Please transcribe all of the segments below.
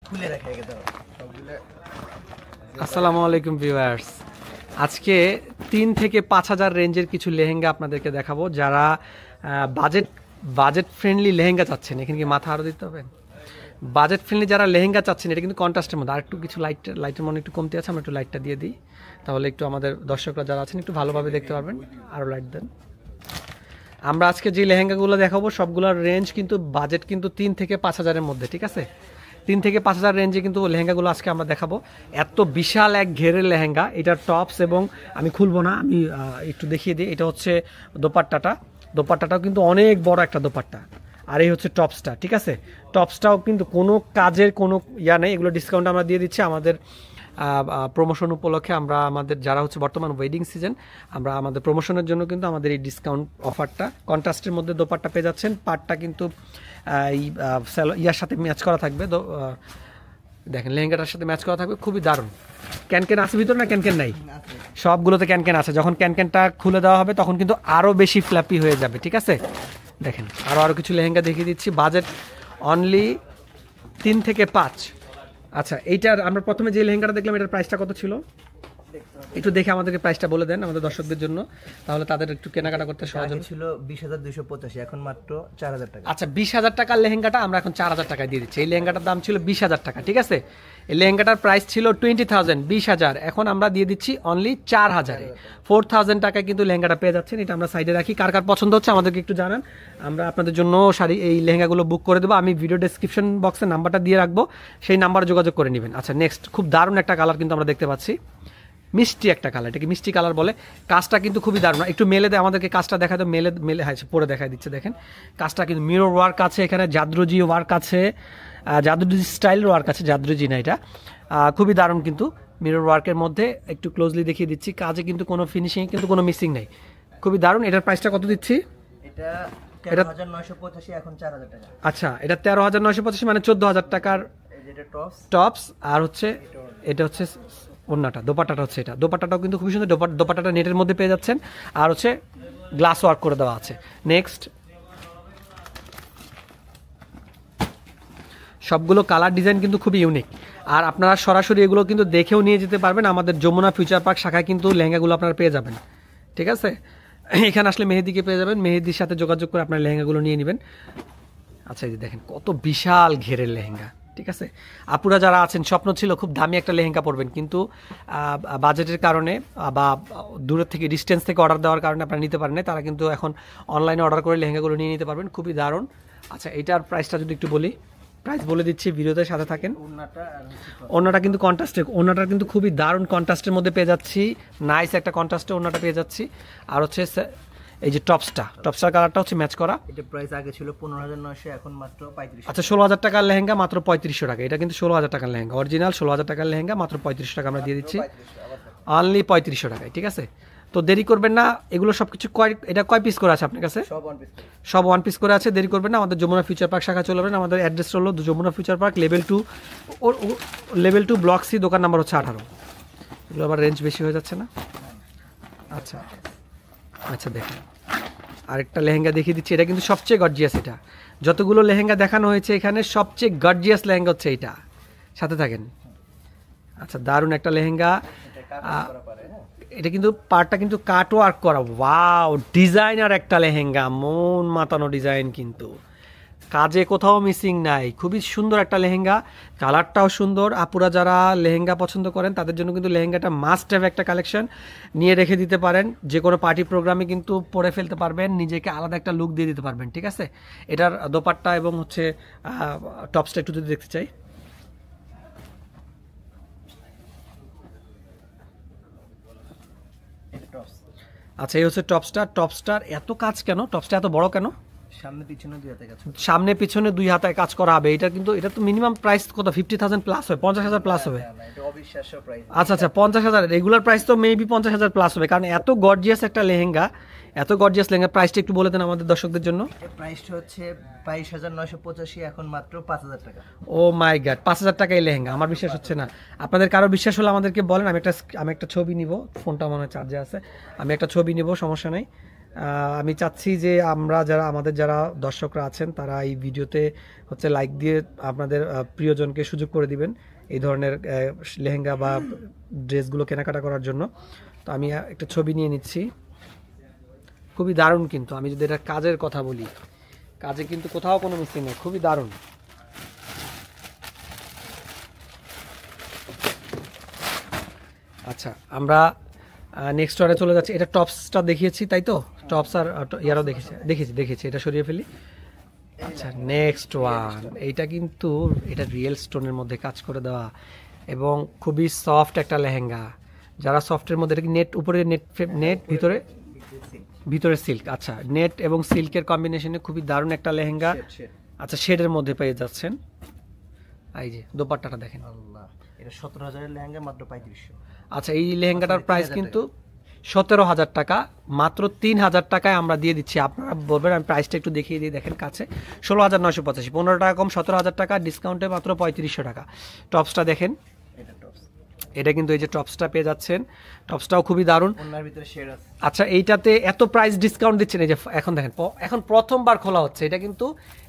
খুলে রেখে দাও সবগুলো। আসসালামু আলাইকুম ভিউয়ার্স, আজকে 3 থেকে 5,000 রেঞ্জের কিছু লেহেঙ্গা আপনাদেরকে দেখাবো। যারা বাজেট ফ্রেন্ডলি লেহেঙ্গা চাচ্ছেন, এখানে কি মাথা আরও দিতে হবে? বাজেট ফ্রেন্ডলি যারা লেহেঙ্গা চাচ্ছেন, এটা কিন্তু কন্ট্রাস্টের মধ্যে আর একটু কিছু লাইটের মনে একটু কমতি আছে, আমরা একটু লাইটটা দিয়ে দিই, তাহলে একটু আমাদের দর্শকরা যারা আছেন একটু ভালোভাবে দেখতে পারবেন। আরও লাইট দেন। আমরা আজকে যে লেহেঙ্গাগুলো দেখাবো সবগুলোর রেঞ্জ কিন্তু বাজেট কিন্তু 3 থেকে 5,000-এর মধ্যে, ঠিক আছে? 3 থেকে 5,000 রেঞ্জে কিন্তু লেহেঙ্গাগুলো আজকে আমরা দেখাবো। এত বিশাল এক ঘেরের লেহেঙ্গা, এটার টপস, এবং আমি খুলবো না, আমি একটু দেখিয়ে দিই। এটা হচ্ছে দোপাট্টাটাও কিন্তু অনেক বড় একটা দোপাট্টা, আর এই হচ্ছে টপসটা, ঠিক আছে? টপসটাও কিন্তু কোনো কাজের কোনো ইয়া নেই, এগুলো ডিসকাউন্ট আমরা দিয়ে দিচ্ছি আমাদের প্রমোশন উপলক্ষে। আমরা আমাদের যারা হচ্ছে বর্তমান ওয়েডিং সিজন, আমরা আমাদের প্রমোশনের জন্য কিন্তু আমাদের এই ডিসকাউন্ট অফারটা, কন্ট্রাস্টের মধ্যে দোপাট্টা পেয়ে যাচ্ছেন। পাটটা কিন্তু ইয়ার সাথে ম্যাচ করা থাকবে, দেখেন লেহেঙ্গাটার সাথে ম্যাচ করা থাকবে, খুবই দারুণ। ক্যানক্যান আছে ভিতরে না? ক্যানক্যান নাই, সবগুলোতে ক্যানক্যান আছে। যখন ক্যানক্যানটা খুলে দেওয়া হবে তখন কিন্তু আরও বেশি ফ্ল্যাপি হয়ে যাবে, ঠিক আছে? দেখেন আরও কিছু লেহেঙ্গা দেখিয়ে দিচ্ছি, বাজেট অনলি 3 থেকে 5। আচ্ছা, এইটার আমরা প্রথমে যে লেহেঙ্গাটা দেখলাম, এটার প্রাইসটা কত ছিল একটু দেখে আমাদেরকে প্রাইসটা বলে দেন আমাদের দর্শকদের জন্য, তাহলে তাদের একটু কেনাকাটা করতে সহজ হবে। ছিল 20,285, এখন মাত্র 4,000 টাকা। আচ্ছা, 20,000 টাকার লেহেঙ্গাটা আমরা এখন 4,000 টাকায় দিয়ে দিচ্ছি। এই লেহেঙ্গাটার দাম ছিল 20,000 টাকা, ঠিক আছে? এই লেহেঙ্গাটার প্রাইস ছিল 20,000, 20,000, এখন আমরা দিয়ে দিচ্ছি অনলি 4,000-এ। 4,000 টাকায় কিন্তু লেহেঙ্গাটা পেয়ে যাচ্ছেন। এটা আমরা সাইডে রাখি, কার কার পছন্দ হচ্ছে আমাদেরকে একটু জানান, আমরা আপনাদের জন্য এই লেহেঙ্গাগুলো বুক করে দেবো। আমি ভিডিও ডেসক্রিপশন বক্সে নাম্বারটা দিয়ে রাখবো, সেই নাম্বারে যোগাযোগ করে নেবেন। আচ্ছা, নেক্সট খুব দারুণ একটা কালার কিন্তু আমরা দেখতে পাচ্ছি, মিষ্টি একটা কালার, এটাকে মিষ্টি কালার বলে। কাজটা কিন্তু খুবই দারুণ, একটু মেলে দেয় আমাদেরকে, কাজটা দেখা দেয়, মেলে হয়েছে, পরে দেখাই দিচ্ছে। দেখেন কাজটা কিন্তু মিরর ওয়ার্ক আছে, এখানে জাদরুজি ওয়ার্ক আছে, জাদরুজি স্টাইল ওয়ার্ক আছে, জাদরুজি না এটা, খুবই দারুণ কিন্তু মিরর ওয়ার্কের মধ্যে। একটু ক্লোজলি দেখিয়ে দিচ্ছি, কাজে কিন্তু কোনো ফিনিশিং কিন্তু কোনো মিসিং নেই, খুবই দারুণ। এটার প্রাইসটা কত দিচ্ছি? এটা 13,985, এখন 4,000 টাকা। আচ্ছা, এটা 13,985 মানে 14,000 টাকার টপস, আর হচ্ছে এটা হচ্ছে ওন্নাটা, দোপাট্টাটা হচ্ছে এটা। দোপাট্টাটাও কিন্তু খুবই সুন্দর, দোপাট্টাটা নেটের মধ্যে পেয়ে যাচ্ছেন, আর হচ্ছে গ্লাস ওয়ার্ক করে দেওয়া আছে। নেক্সট, সবগুলো কালার ডিজাইন কিন্তু খুবই ইউনিক, আর আপনারা সরাসরি এগুলো কিন্তু দেখেও নিয়ে যেতে পারবেন। আমাদের যমুনা ফিউচার পার্ক শাখায় কিন্তু লেহেঙ্গাগুলো আপনারা পেয়ে যাবেন, ঠিক আছে? এখানে আসলে মেহেদিকে পেয়ে যাবেন, মেহেদির সাথে যোগাযোগ করে আপনার লেহেঙ্গাগুলো নিয়ে নেবেন। আচ্ছা, এই যে দেখেন কত বিশাল ঘেরের লেহেঙ্গা, ঠিক আছে? আপুরা যারা আছেন, স্বপ্ন ছিল খুব দামি একটা লেহেঙ্গা পরবেন, কিন্তু বাজেটের কারণে বা দূরের থেকে, ডিস্টেন্স থেকে অর্ডার দেওয়ার কারণে আপনারা নিতে পারেন না, তারা কিন্তু এখন অনলাইনে অর্ডার করে লেহেঙ্গাগুলো নিয়ে নিতে পারবেন, খুবই দারুণ। আচ্ছা, এটার প্রাইসটা যদি একটু বলি, প্রাইস বলে দিচ্ছি, ভিডিওতে সাথে থাকেন। ওন্নাটা কিন্তু কন্ট্রাস্টে, ওন্নাটা কিন্তু খুবই দারুণ কন্ট্রাস্টের মধ্যে পেয়ে যাচ্ছি, নাইস একটা কন্ট্রাস্টে ওন্নাটা পেয়ে যাচ্ছি। আর হচ্ছে এই যে টপসটার কালারটা হচ্ছে ম্যাচ করা। এটা প্রাইস আগে ছিল 15,900, এখন মাত্র 3500। আচ্ছা, 16,000 টাকার লেহেঙ্গা মাত্র 3500 টাকা। এটা কিন্তু 16,000 টাকার লেহেঙ্গা, অরিজিনাল 16,000 টাকার লেহেঙ্গা মাত্র 3500 টাকা আমরা দিয়ে দিচ্ছি, অনলি 3500 টাকায়, ঠিক আছে? তো দেরি করবেন না, এগুলো সব কিছু এটা কয় পিস করে আছে আপনার কাছে? সব 1 পিস করে আছে, দেরি করবেন না, আমাদের যমুনা ফিউচার পার্ক শাখা চলে যাবেন। আমাদের অ্যাড্রেস হলো Jamuna future park, level 2 block C, দোকান নাম্বার হচ্ছে 18। এগুলো আবার রেঞ্জ বেশি হয়ে যাচ্ছে না? আচ্ছা আচ্ছা, দেখেন আরেকটা লেহেঙ্গা দেখিয়ে দিচ্ছি, এটা কিন্তু সবচেয়ে গর্জিয়াস। এটা যতগুলো লেহেঙ্গা দেখানো হয়েছে এখানে সবচেয়ে গর্জিয়াস লেহেঙ্গা হচ্ছে এইটা, সাথে থাকেন। আচ্ছা, দারুণ একটা লেহেঙ্গা, এটা কিন্তু পার্টটা কিন্তু কাট ওয়ার্ক করা, ওয়াও, ডিজাইনার একটা লেহেঙ্গা, মন মাতানো ডিজাইন, কিন্তু কাজে কোথাও মিসিং নাই, খুবই সুন্দর একটা লেহেঙ্গা, কালারটাও সুন্দর। আপুরা যারা লেহেঙ্গা পছন্দ করেন তাদের জন্য কিন্তু লেহেঙ্গাটা মাস্ট হ্যাভ একটা কালেকশন, নিয়ে রেখে দিতে পারেন, যে কোনো পার্টি প্রোগ্রামে কিন্তু পরে ফেলতে পারবেন, নিজেকে আলাদা একটা লুক দিয়ে দিতে পারবেন, ঠিক আছে? এটার দোপাট্টা এবং হচ্ছে টপসটা একটু যদি দেখতে চাই। আচ্ছা, এই হচ্ছে টপসটার এত কাজ কেন? টপসটা এত বড় কেন? সামনে পিছনে 2 হাতায় কাজ করা হবে। এটা কিন্তু, এটা তো মিনিমাম প্রাইস কত? 50,000 প্লাস হবে, 50,000 প্লাস হবে। আচ্ছা আচ্ছা, 50,000, রেগুলার প্রাইস তো মেবি 50,000 প্লাস হবে, কারণ এত গর্জিয়াস একটা লেহেঙ্গা, প্রাইসটা একটু বলে দেন আমাদের দর্শকদের জন্য। প্রাইসটা হচ্ছে 22,985, এখন মাত্র 5,000 টাকা। ও মাই গড, 5,000 টাকা এই লেহেঙ্গা! আমার বিশ্বাস হচ্ছে না। আপনাদের কারো বিশ্বাস হলে আমাদেরকে বলেন, আমি একটা ছবি নিব, ফোনটা মনে হয় চার্জে আছে, আমি একটা ছবি নিব, সমস্যা নেই। আমি চাচ্ছি যে আমাদের যারা দর্শকরা আছেন তারা এই ভিডিওতে হচ্ছে লাইক দিয়ে আপনাদের প্রিয়জনকে সুযোগ করে দিবেন এই ধরনের লেহেঙ্গা বা ড্রেসগুলো কেনাকাটা করার জন্য। তো আমি একটা ছবি নিয়ে নিচ্ছি। খুবই দারুণ কিন্তু, আমি যদি এটা কাজের কথা বলি, কাজে কিন্তু কোথাও কোনো মিসিং নেই, খুবই দারুণ। আচ্ছা, আমরা নেক্সট ওয়ারে চলে যাচ্ছি। এটা টপসটা দেখিয়েছি তাই তো? টপস আর ইয়ারও দেখেছি, এটা সরিয়ে ফেলি। আচ্ছা, নেক্সট ওয়ান, এইটা কিন্তু এটা রিয়েল স্টোনের মধ্যে কাজ করে দেওয়া এবং খুবই সফট একটা লেহেঙ্গা। যারা সফটের মধ্যে, এটা কি নেট, উপরে নেট ভিতরে সিল্ক। আচ্ছা, নেট এবং সিল্কের কম্বিনেশনে খুবই দারুণ একটা লেহেঙ্গা। আচ্ছা, শেডের মধ্যে পেয়ে যাচ্ছেন। এই যে দোপাট্টাটা দেখেন, এটা 17,000 লেহেঙ্গা মাত্র 3500। আচ্ছা, এই লেহেঙ্গাটার প্রাইস কিন্তু 17,000 টাকা, মাত্র 3,000 টাকায় আমরা দিয়ে দিচ্ছি। আপনারা বলবেন আমি প্রাইসটা একটু দেখিয়ে দিই, দেখেন কাছে 16,985, 15 টাকা কম, 17,000 টাকা, ডিসকাউন্টে মাত্র 3500 টাকা। টপসটা দেখেন, এটা কিন্তু এই যে টপসটা পেয়ে যাচ্ছেন, টপসটাও খুবই দারুণ। আচ্ছা, এইটাতে এত প্রাইস ডিসকাউন্ট দিচ্ছেন, এই যে এখন দেখেন, এখন প্রথমবার খোলা হচ্ছে এটা কিন্তু,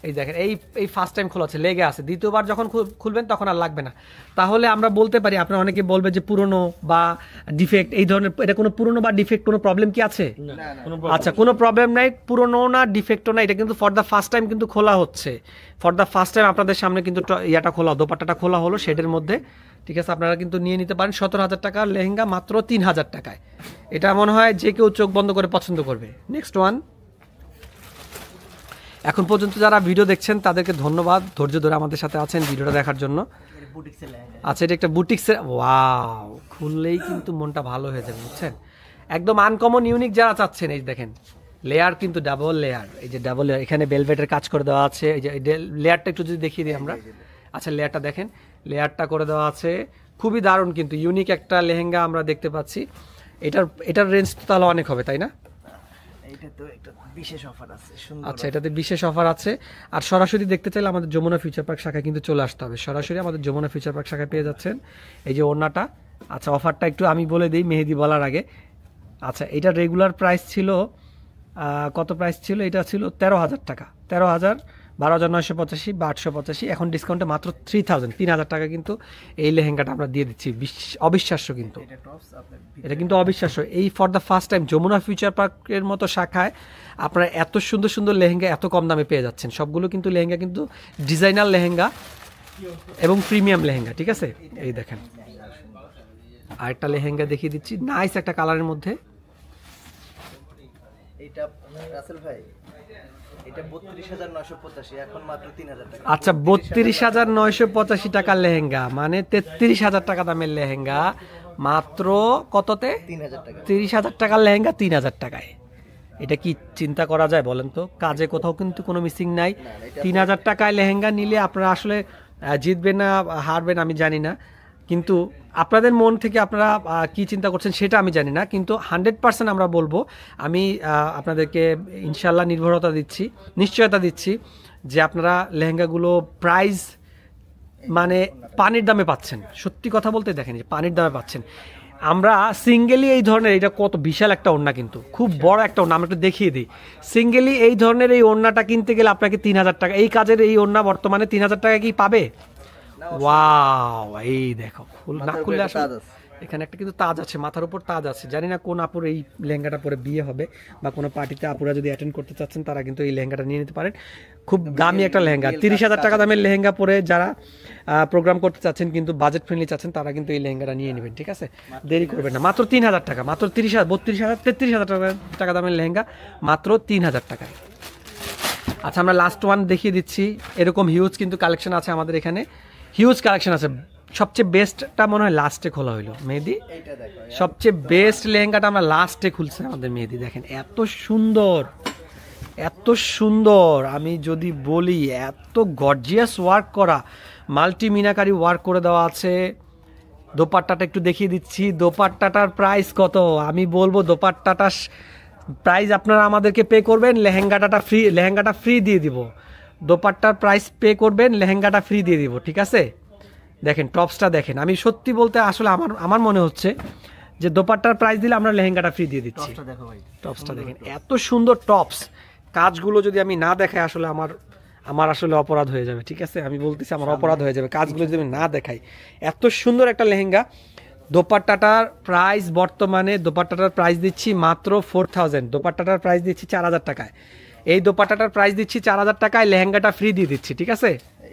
এই দেখেন এই ফার্স্ট টাইম খোলা হচ্ছে, লেগে আছে। দ্বিতীয়বার যখন খুলবেন তখন আর লাগবে না। তাহলে আমরা বলতে পারি, আপনারা অনেকে বলবে যে পুরনো বা ডিফেক্ট, এই ধরনের এটা কোনো পুরনো বা ডিফেক্ট কোনো প্রবলেম কি আছে? আচ্ছা, কোনো প্রবলেম নাই, পুরনো না ডিফেক্টও না, এটা কিন্তু ফর দ্য ফার্স্ট টাইম কিন্তু খোলা হচ্ছে। ফর দ্য ফার্স্ট টাইম আপনাদের সামনে কিন্তু ইয়াটা খোলা, দোপাট্টাটা খোলা হলো শেডের মধ্যে। ঠিক আছে, আপনারা কিন্তু নিয়ে নিতে পারেন 17,000 টাকার লেহেঙ্গা মাত্র 3,000 টাকায়। এটা মনে হয় যে কেউ চোখ বন্ধ করে পছন্দ করবে। নেক্সট ওয়ান, এখন পর্যন্ত যারা ভিডিও দেখছেন তাদেরকে ধন্যবাদ, ধৈর্য ধরে আমাদের সাথে আছেন ভিডিওটা দেখার জন্য। আচ্ছা, এটা একটা বুটিক্সের, ওয়াও, খুললেই কিন্তু মনটা ভালো হয়ে যাবে, বুঝছেন? একদম আনকমন ইউনিক যারা চাচ্ছেন, এই দেখেন লেয়ার কিন্তু ডাবল লেয়ার, এই যে ডাবল লেয়ার, এখানে বেলভেটের কাজ করে দেওয়া আছে। এই যে লেয়ারটা একটু যদি দেখিয়ে দিই আমরা। আচ্ছা, লেয়ারটা দেখেন, লেয়ারটা করে দেওয়া আছে, খুবই দারুণ কিন্তু ইউনিক একটা লেহেঙ্গা আমরা দেখতে পাচ্ছি। এটার রেঞ্জ তো তাহলে অনেক হবে, তাই না? আচ্ছা, এটাতে বিশেষ অফার আছে। আর সরাসরি দেখতে চাইলে আমাদের যমুনা ফিউচার পার্ক শাখায় কিন্তু চলে আসতে হবে। সরাসরি আমাদের যমুনা ফিউচার পার্ক শাখায় পেয়ে যাচ্ছেন এই যে ওড়নাটা। আচ্ছা, অফারটা একটু আমি বলে দিই মেহেদি বলার আগে। আচ্ছা, এটা রেগুলার প্রাইস ছিল, কত প্রাইস ছিল? এটা ছিল 13,000 টাকা, 13,000, 12,985 বা 885। এখন ডিসকাউন্টে মাত্র 3,000 টাকা কিন্তু এই লেহেঙ্গাটা আমরা দিয়ে দিচ্ছি। অবিশ্বাস্য কিন্তু, এটা কিন্তু অবিশ্বাস্য। এই for the first time Jamuna future পার্কের মতো শাখায় আপনারা এত সুন্দর সুন্দর লেহেঙ্গা এত কম দামে পেয়ে যাচ্ছেন। সবগুলো কিন্তু লেহেঙ্গা কিন্তু ডিজাইনার লেহেঙ্গা এবং প্রিমিয়াম লেহেঙ্গা। ঠিক আছে, এই দেখেন আরেকটা লেহেঙ্গা দেখিয়ে দিচ্ছি, নাইস একটা কালারের মধ্যে। এটা রাসেল ভাই, এটা 32,985, এখন মাত্র 3,000 টাকা। আচ্ছা, 32,985 টাকার লেহেঙ্গা, মানে 33,000 টাকা দামের লেহেঙ্গা মাত্র কততে? 3,000 টাকা। 30,000 টাকার লেহেঙ্গা 3,000 টাকায়। এটা কি চিন্তা করা যায় বলেন তো? কাজে কোথাও কিন্তু কোনো মিসিং নাই। 3,000 টাকায় লেহেঙ্গা নিলে আপনারা আসলে জিতবেন না হারবেন আমি জানি না, কিন্তু আপনাদের মন থেকে আপনারা কি চিন্তা করছেন সেটা আমি জানি না, কিন্তু 100% আমরা বলবো, আমি আপনাদেরকে ইনশাল্লাহ নিশ্চয়তা দিচ্ছি যে আপনারা লেহেঙ্গাগুলো প্রাইস মানে পানির দামে পাচ্ছেন। সত্যি কথা বলতে দেখেন যে পানির দামে পাচ্ছেন। আমরা সিঙ্গেলি এই ধরনের, এটা কত বিশাল একটা ওড়না, কিন্তু খুব বড় একটা ওড়না, আমরা একটু দেখিয়ে দিই। সিঙ্গেলি এই ধরনের এই ওড়নাটা কিনতে গেলে আপনাকে 3,000 টাকা, এই কাজের এই ওড়না বর্তমানে 3,000 টাকা কি পাবে? ওয়াও, এই দেখো, না খুললে আসলে এখানে একটা কিন্তু তাজ আছে, মাথার উপর তাজ আছে। জানি না কোন আপুর এই লেহেঙ্গাটা পরে বিয়ে হবে বা কোনো পার্টিতে আপুরা যদি অ্যাটেন্ড করতে চাচ্ছেন তারা কিন্তু এই লেহেঙ্গাটা নিয়ে নিতে পারেন। খুব দামি একটা লেহেঙ্গা, 30,000 টাকা দামের লেহেঙ্গা পরে যারা প্রোগ্রাম করতে চাচ্ছেন কিন্তু বাজেট ফ্রেন্ডলি চাচ্ছেন তারা কিন্তু এই লেহেঙ্গাটা নিয়ে নেবেন। ঠিক আছে, দেরি করবেন না। মাত্র 3,000 টাকা, মাত্র 33,000 টাকা দামের লেহেঙ্গা মাত্র 3,000 টাকায়। আচ্ছা, আমরা লাস্ট ওয়ান দেখিয়ে দিচ্ছি। এরকম হিউজ কিন্তু কালেকশন আছে আমাদের এখানে, হিউজ কালেকশন আছে। সবচেয়ে বেস্টটা মনে হয় লাস্টে খোলা হইলো মেহেদি, সবচেয়ে বেস্ট লেহেঙ্গাটা আমরা লাস্টে খুলছে আমাদের মেহেদি। দেখেন এত সুন্দর, এত সুন্দর, আমি যদি বলি এত গর্জিয়াস ওয়ার্ক করা, মাল্টি মিনাকারি ওয়ার্ক করে দেওয়া আছে। দোপাট্টাটা একটু দেখিয়ে দিচ্ছি, দোপাট্টাটার প্রাইস কত আমি বলবো। দোপাট্টাটার প্রাইস আপনারা আমাদেরকে পে করবেন, লেহেঙ্গাটা ফ্রি দিয়ে দিব। দোপাট্টার প্রাইস পে করবেন, লেহেঙ্গাটা ফ্রি দিয়ে দিব। ঠিক আছে, দেখেন টপসটা দেখেন। আমি সত্যি বলতে আসলে আমার মনে হচ্ছে যে দোপাট্টার প্রাইস দিলে আমরা লেহেঙ্গাটা ফ্রি দিয়ে দিচ্ছি। টপসটা দেখো ভাই, টপসটা দেখেন, এত সুন্দর টপস। কাজগুলো যদি আমি না দেখাই আসলে আমার আসলে অপরাধ হয়ে যাবে, ঠিক আছে? আমি বলতেছি আমার অপরাধ হয়ে যাবে কাজগুলো যদি আমি না দেখাই। এত সুন্দর একটা লেহেঙ্গা। দোপাট্টাটার প্রাইস বর্তমানে দোপাট্টাটার প্রাইস দিচ্ছি মাত্র 4000, দোপাট্টাটার প্রাইস দিচ্ছি 4000 টাকায়। এই দোপাট্টাটার প্রাইস দিচ্ছি 4000 টাকায়, লেহেঙ্গাটা ফ্রি দিয়ে দিচ্ছি, ঠিক আছে?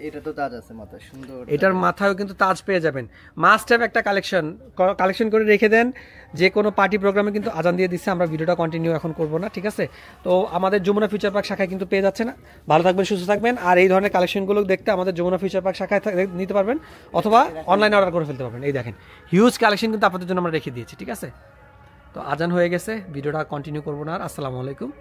এটা তো তাজ আছে মাথায়, সুন্দর। এটার মাথায়ও কিন্তু তাজ পেয়ে যাবেন। মাস্ট হ্যাভ একটা কালেকশন করে রেখে দেন। যে কোনো পার্টি প্রোগ্রামে কিন্তু আজান দিয়ে দিচ্ছে, আমরা ভিডিওটা কন্টিনিউ এখন করব না, ঠিক আছে? তো আমাদের যমুনা ফিউচার পার্ক শাখায় কিন্তু পেয়ে যাচ্ছে না। ভালো থাকবেন, সুস্থ থাকবেন। আর এই ধরনের কালেকশনগুলো দেখতে আমাদের যমুনা ফিউচার পার্ক শাখায় নিতে পারবেন, অথবা অনলাইনে অর্ডার করে ফেলতে পারবেন। এই দেখেন হিউজ কালেকশন কিন্তু আপনাদের জন্য আমরা রেখে দিয়েছি, ঠিক আছে? তো আজান হয়ে গেছে, ভিডিওটা কন্টিনিউ করবো না আর। আসসালামু আলাইকুম।